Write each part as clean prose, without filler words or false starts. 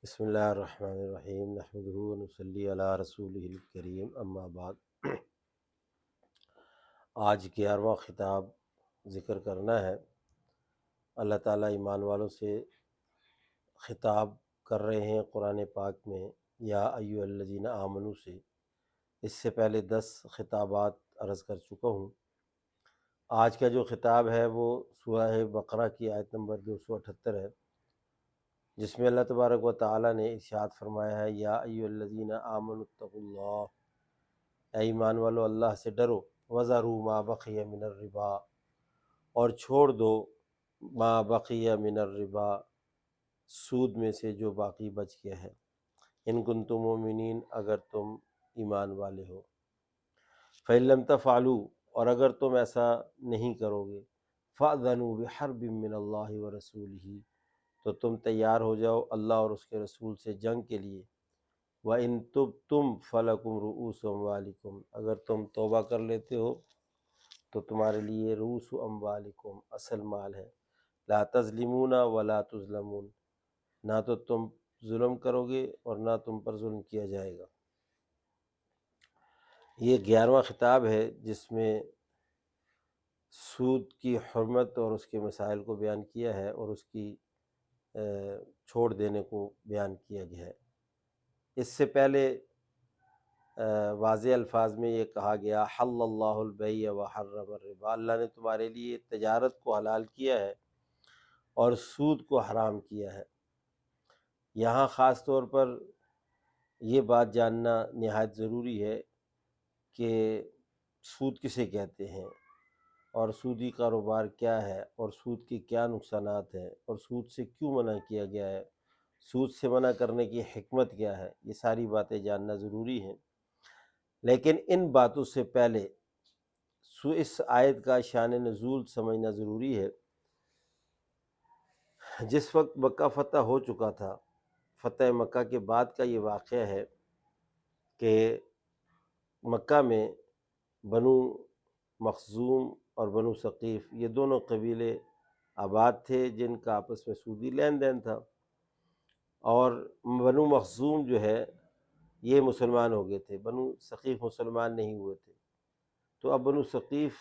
بسم اللہ الرحمن الرحیم نحمدہ ونصلی علی رسولہ الکریم اما بعد۔ آج 11واں خطاب ذکر کرنا ہے۔ اللہ تعالیٰ ایمان والوں سے خطاب کر رہے ہیں قرآن پاک میں یا ایھا الذین آمنوا سے۔ اس سے پہلے 10 خطابات عرض کر چکا ہوں۔ آج کا جو خطاب ہے وہ سورہ بقرہ کی آیت نمبر 278 ہے، جس میں اللہ تبارک و تعالیٰ نے ارشاد فرمایا ہے یا ایھا الذین آمنوا اتقوا اللہ، اے ایمان والو اللہ سے ڈرو، وذروا ما بقی من الربا، اور چھوڑ دو ما بقی من الربا، سود میں سے جو باقی بچ گیا ہے، ان کنتم مؤمنین، اگر تم ایمان والے ہو، فإن لم تفعلوا، اور اگر تم ایسا نہیں کرو گے، فأذنوا بحرب من اللہ ورسولہ، تو تم تیار ہو جاؤ اللہ اور اس کے رسول سے جنگ کے لیے، وَإِن تُبْتُمْ فَلَكُمْ رُؤُوسُ أَمْوَالِكُمْ، اگر تم توبہ کر لیتے ہو تو تمہارے لیے رؤوس اموالکم، اصل مال ہے، لا تظلمون ولا تظلمون، نہ تو تم ظلم کرو گے اور نہ تم پر ظلم کیا جائے گا۔ یہ 11واں خطاب ہے جس میں سود کی حرمت اور اس کے مسائل کو بیان کیا ہے اور اس کی چھوڑ دینے کو بیان کیا گیا ہے۔ اس سے پہلے واضح الفاظ میں یہ کہا گیا حل اللہ البیع وحرم الربا، اللہ نے تمہارے لیے تجارت کو حلال کیا ہے اور سود کو حرام کیا ہے۔ یہاں خاص طور پر یہ بات جاننا نہایت ضروری ہے کہ سود کسے کہتے ہیں اور سودی کاروبار کیا ہے اور سود کے کیا نقصانات ہیں اور سود سے کیوں منع کیا گیا ہے، سود سے منع کرنے کی حکمت کیا ہے، یہ ساری باتیں جاننا ضروری ہیں۔ لیکن ان باتوں سے پہلے اس آیت کا شان نزول سمجھنا ضروری ہے۔ جس وقت مکہ فتح ہو چکا تھا، فتح مکہ کے بعد کا یہ واقعہ ہے کہ مکہ میں بنو مخزوم اور بنو ثقیف، یہ دونوں قبیلے آباد تھے جن کا آپس میں سودی لین دین تھا، اور بنو مخزوم جو ہے یہ مسلمان ہو گئے تھے، بنو ثقیف مسلمان نہیں ہوئے تھے۔ تو اب بنو ثقیف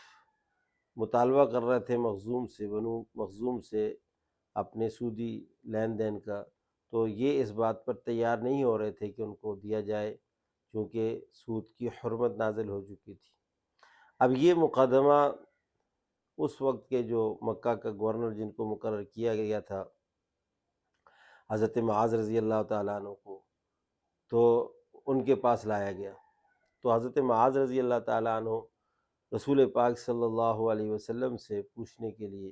مطالبہ کر رہے تھے مخزوم سے، بنو مخزوم سے اپنے سودی لین دین کا، تو یہ اس بات پر تیار نہیں ہو رہے تھے کہ ان کو دیا جائے، کیونکہ سود کی حرمت نازل ہو چکی تھی۔ اب یہ مقدمہ اس وقت کے جو مکہ کا گورنر جن کو مقرر کیا گیا تھا حضرت معاذ رضی اللہ تعالیٰ عنہ کو، تو ان کے پاس لایا گیا۔ تو حضرت معاذ رضی اللہ تعالیٰ عنہ رسول پاک صلی اللہ علیہ وسلم سے پوچھنے کے لیے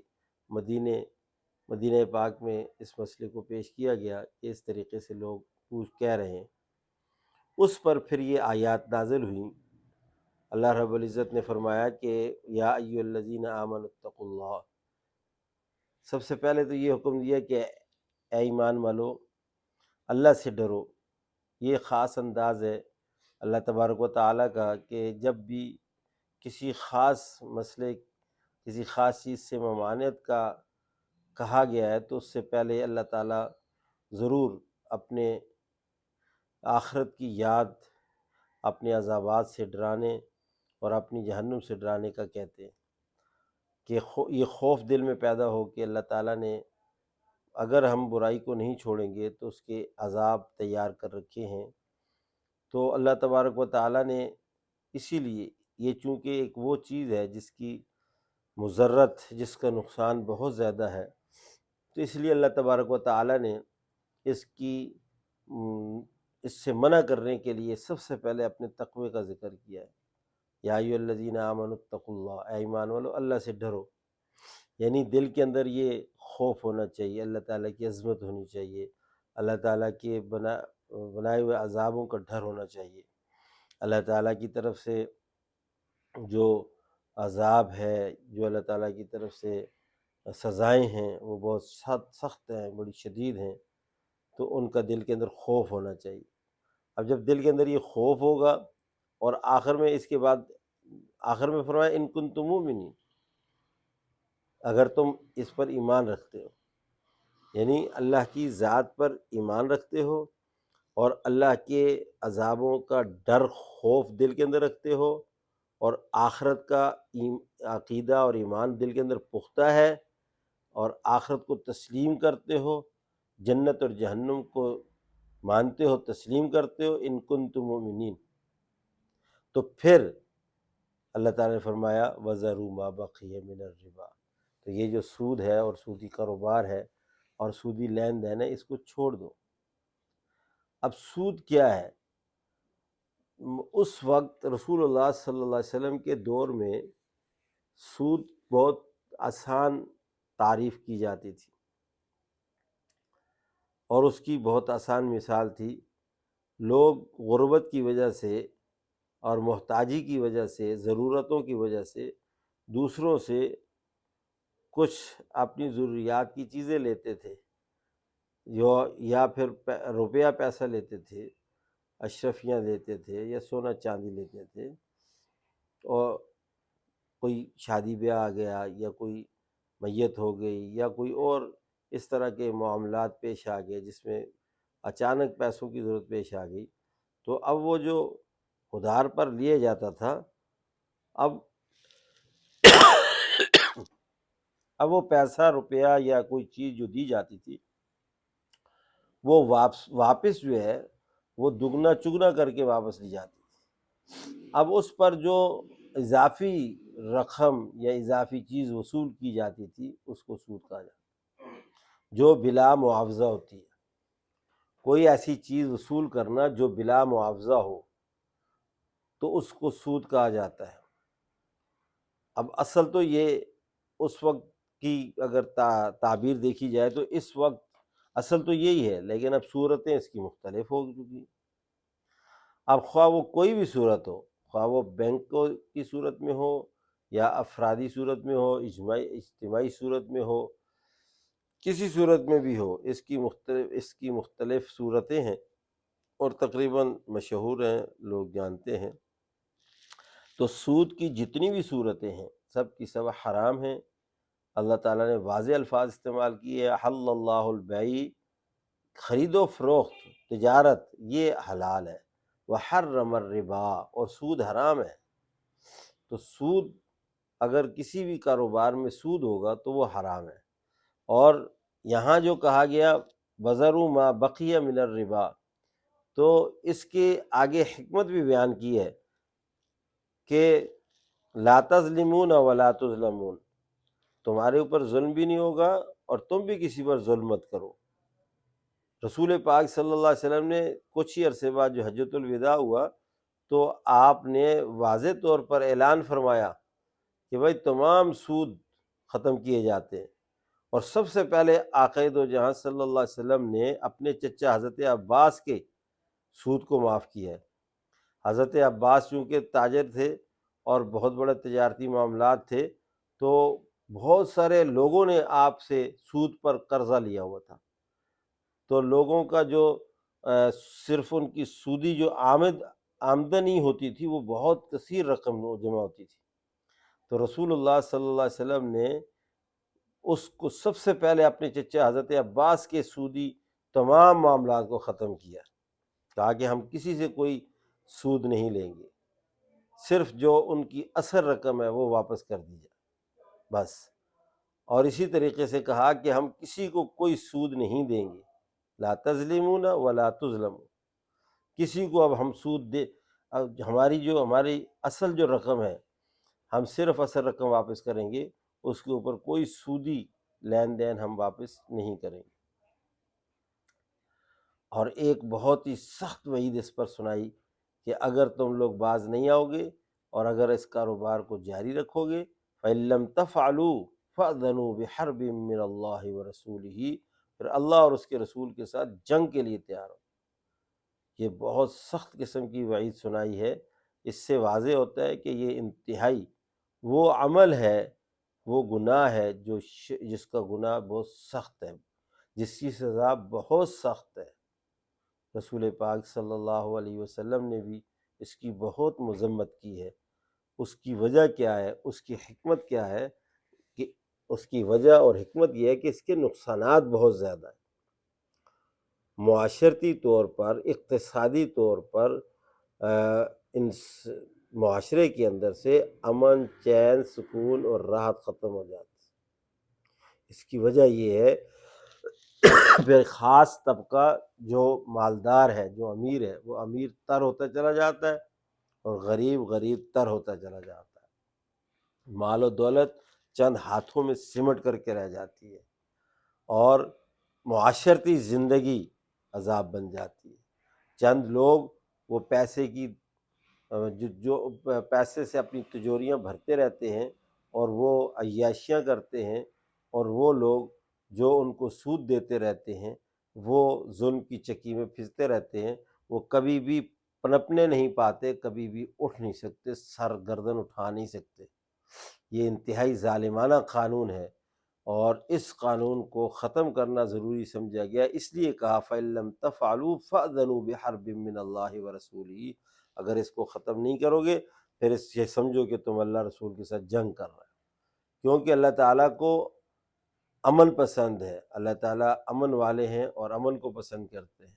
مدینہ پاک میں اس مسئلے کو پیش کیا گیا کہ اس طریقے سے لوگ کہہ رہے ہیں۔ اس پر پھر یہ آیات نازل ہوئیں۔ اللہ رب العزت نے فرمایا کہ یا ایھا الذین آمنوا اتقوا اللہ، سب سے پہلے تو یہ حکم دیا کہ اے ایمان والو اللہ سے ڈرو۔ یہ خاص انداز ہے اللہ تبارک و تعالیٰ کا کہ جب بھی کسی خاص مسئلے، کسی خاص چیز سے ممانعت کا کہا گیا ہے تو اس سے پہلے اللہ تعالیٰ ضرور اپنے آخرت کی یاد، اپنے عذابات سے ڈرانے اور اپنی جہنم سے ڈرانے کا کہتے ہیں کہ یہ خوف دل میں پیدا ہو کہ اللہ تعالیٰ نے اگر ہم برائی کو نہیں چھوڑیں گے تو اس کے عذاب تیار کر رکھے ہیں۔ تو اللہ تبارک و تعالیٰ نے اسی لیے، یہ چونکہ ایک وہ چیز ہے جس کی مضرت، جس کا نقصان بہت زیادہ ہے، تو اس لیے اللہ تبارک و تعالیٰ نے اس سے منع کرنے کے لیے سب سے پہلے اپنے تقوی کا ذکر کیا ہے۔ یا ایھا الذین آمنوا اتقوا اللہ، اے ایمان والو اللہ سے ڈرو، یعنی دل کے اندر یہ خوف ہونا چاہیے، اللہ تعالیٰ کی عظمت ہونی چاہیے، اللہ تعالیٰ کے بنائے ہوئے عذابوں کا ڈر ہونا چاہیے، اللہ تعالیٰ کی طرف سے جو عذاب ہے، جو اللہ تعالیٰ کی طرف سے سزائیں ہیں وہ بہت سخت ہیں، بڑی شدید ہیں، تو ان کا دل کے اندر خوف ہونا چاہیے۔ اب جب دل کے اندر یہ خوف ہوگا، اور آخر میں اس کے بعد آخر میں فرمایا ان کنتم مؤمنین، اگر تم اس پر ایمان رکھتے ہو، یعنی اللہ کی ذات پر ایمان رکھتے ہو اور اللہ کے عذابوں کا ڈر خوف دل کے اندر رکھتے ہو، اور آخرت کا عقیدہ اور ایمان دل کے اندر پختہ ہے، اور آخرت کو تسلیم کرتے ہو، جنت اور جہنم کو مانتے ہو، تسلیم کرتے ہو، ان کنتم مؤمنین، تو پھر اللہ تعالیٰ نے فرمایا وَذَرُوا مَا بَقِيَ مِنَ الرِّبَا، تو یہ جو سود ہے اور سودی کاروبار ہے اور سودی لین دین ہے، اس کو چھوڑ دو۔ اب سود کیا ہے؟ اس وقت رسول اللہ صلی اللہ علیہ وسلم کے دور میں سود بہت آسان تعریف کی جاتی تھی، اور اس کی بہت آسان مثال تھی۔ لوگ غربت کی وجہ سے اور محتاجی کی وجہ سے، ضرورتوں کی وجہ سے دوسروں سے کچھ اپنی ضروریات کی چیزیں لیتے تھے، یا پھر روپیہ پیسہ لیتے تھے، اشرفیاں لیتے تھے، یا سونا چاندی لیتے تھے، اور کوئی شادی بیاہ آ گیا یا کوئی میت ہو گئی یا کوئی اور اس طرح کے معاملات پیش آ گئے جس میں اچانک پیسوں کی ضرورت پیش آ گئی، تو اب وہ جو ادھار پر لیا جاتا تھا، اب وہ پیسہ روپیہ یا کوئی چیز جو دی جاتی تھی وہ واپس جو ہے وہ دگنا چگنا کر کے واپس لی جاتی تھی۔ اب اس پر جو اضافی رقم یا اضافی چیز وصول کی جاتی تھی اس کو سود کہا جاتا ہے، جو بلا معاوضہ ہوتی ہے۔ کوئی ایسی چیز وصول کرنا جو بلا معاوضہ ہو تو اس کو سود کہا جاتا ہے۔ اب اصل تو یہ اس وقت کی اگر تعبیر دیکھی جائے تو اس وقت اصل تو یہی ہے، لیکن اب صورتیں اس کی مختلف ہو چکی۔ اب خواہ وہ کوئی بھی صورت ہو، خواہ وہ بینکوں کی صورت میں ہو یا افرادی صورت میں ہو، اجتماعی صورت میں ہو، کسی صورت میں بھی ہو، اس کی مختلف صورتیں ہیں اور تقریباً مشہور ہیں، لوگ جانتے ہیں۔ تو سود کی جتنی بھی صورتیں ہیں سب کی سب حرام ہیں۔ اللہ تعالیٰ نے واضح الفاظ استعمال کیے، حل اللہ البیع، خرید و فروخت، تجارت یہ حلال ہے، وحرم الربا، اور سود حرام ہے۔ تو سود اگر کسی بھی کاروبار میں سود ہوگا تو وہ حرام ہے۔ اور یہاں جو کہا گیا وَذَرُوا مَا بَقِيَ مِنَ الرِّبَا، تو اس کے آگے حکمت بھی بیان کی ہے کہ لا تظلمون ولا تظلمون، تمہارے اوپر ظلم بھی نہیں ہوگا اور تم بھی کسی پر ظلم مت کرو۔ رسول پاک صلی اللہ علیہ وسلم نے کچھ ہی عرصے بعد جو حجۃ الوداع ہوا تو آپ نے واضح طور پر اعلان فرمایا کہ بھائی تمام سود ختم کیے جاتے ہیں، اور سب سے پہلے آقا دو جہاں صلی اللہ علیہ وسلم نے اپنے چچا حضرت عباس کے سود کو معاف کیا ہے۔ حضرت عباس چونکہ تاجر تھے اور بہت بڑے تجارتی معاملات تھے، تو بہت سارے لوگوں نے آپ سے سود پر قرضہ لیا ہوا تھا، تو لوگوں کا جو صرف ان کی سودی جو آمدنی ہوتی تھی وہ بہت کثیر رقم جمع ہوتی تھی۔ تو رسول اللہ صلی اللہ علیہ وسلم نے اس کو سب سے پہلے اپنے چچا حضرت عباس کے سودی تمام معاملات کو ختم کیا، کہا کہ ہم کسی سے کوئی سود نہیں لیں گے، صرف جو ان کی اصل رقم ہے وہ واپس کر دی جائے بس۔ اور اسی طریقے سے کہا کہ ہم کسی کو کوئی سود نہیں دیں گے، لا تظلمون ولا تظلمون، کسی کو اب ہم سود دے، اب ہماری اصل جو رقم ہے ہم صرف اصل رقم واپس کریں گے، اس کے اوپر کوئی سودی لین دین ہم واپس نہیں کریں گے۔ اور ایک بہت ہی سخت وعید اس پر سنائی کہ اگر تم لوگ باز نہیں آؤ گے اور اگر اس کاروبار کو جاری رکھو گے فَإِن لَّمْ تَفْعَلُوا فَأْذَنُوا بِحَرْبٍ مِّنَ اللَّهِ وَرَسُولِهِ، پھر اللہ اور اس کے رسول کے ساتھ جنگ کے لیے تیار ہو۔ یہ بہت سخت قسم کی وعید سنائی ہے۔ اس سے واضح ہوتا ہے کہ یہ انتہائی وہ عمل ہے، وہ گناہ ہے جس کا گناہ بہت سخت ہے، جس کی سزا بہت سخت ہے۔ رسول پاک صلی اللہ علیہ وسلم نے بھی اس کی بہت مذمت کی ہے۔ اس کی وجہ کیا ہے، اس کی حکمت کیا ہے کہ اس کی وجہ اور حکمت یہ ہے کہ اس کے نقصانات بہت زیادہ ہیں، معاشرتی طور پر، اقتصادی طور پر ان معاشرے کے اندر سے امن، چین، سکون اور راحت ختم ہو جاتی ہے۔ اس کی وجہ یہ ہے پھر خاص طبقہ جو مالدار ہے، جو امیر ہے، وہ امیر تر ہوتا چلا جاتا ہے اور غریب غریب تر ہوتا چلا جاتا ہے، مال و دولت چند ہاتھوں میں سمٹ کر کے رہ جاتی ہے اور معاشرتی زندگی عذاب بن جاتی ہے۔ چند لوگ وہ پیسے کی جو پیسے سے اپنی تجوریاں بھرتے رہتے ہیں اور وہ عیاشیاں کرتے ہیں، اور وہ لوگ جو ان کو سود دیتے رہتے ہیں، وہ ظلم کی چکی میں پھنستے رہتے ہیں، وہ کبھی بھی پنپنے نہیں پاتے، کبھی بھی اٹھ نہیں سکتے، سر گردن اٹھا نہیں سکتے۔ یہ انتہائی ظالمانہ قانون ہے اور اس قانون کو ختم کرنا ضروری سمجھا گیا، اس لیے کہا فَإِن لَّمْ تَفْعَلُوا فَأْذَنُوا بِحَرْبٍ مِّنَ اللَّهِ وَرَسُولِهِ، اگر اس کو ختم نہیں کرو گے پھر یہ سمجھو کہ تم اللہ رسول کے ساتھ جنگ کر رہے ہو، کیونکہ اللہ تعالیٰ کو امن پسند ہے، اللہ تعالیٰ امن والے ہیں اور امن کو پسند کرتے ہیں،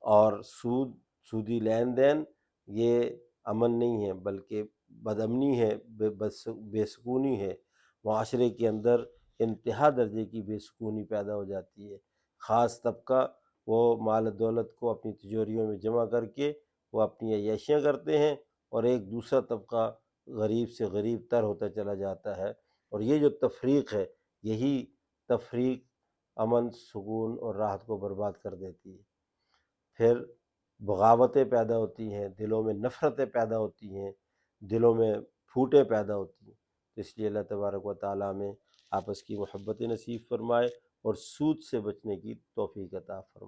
اور سودی لین دین یہ امن نہیں ہے بلکہ بد امنی ہے، بے سکونی ہے، معاشرے کے اندر انتہا درجے کی بے سکونی پیدا ہو جاتی ہے۔ خاص طبقہ وہ مال و دولت کو اپنی تجوریوں میں جمع کر کے وہ اپنی عیاشیاں کرتے ہیں، اور ایک دوسرا طبقہ غریب سے غریب تر ہوتا چلا جاتا ہے، اور یہ جو تفریق ہے، یہی تفریق امن، سکون اور راحت کو برباد کر دیتی ہے۔ پھر بغاوتیں پیدا ہوتی ہیں، دلوں میں نفرتیں پیدا ہوتی ہیں، دلوں میں پھوٹیں پیدا ہوتی ہیں۔ اس لیے اللہ تبارک و تعالیٰ میں آپس کی محبت نصیب فرمائے اور سود سے بچنے کی توفیق عطا فرمائے۔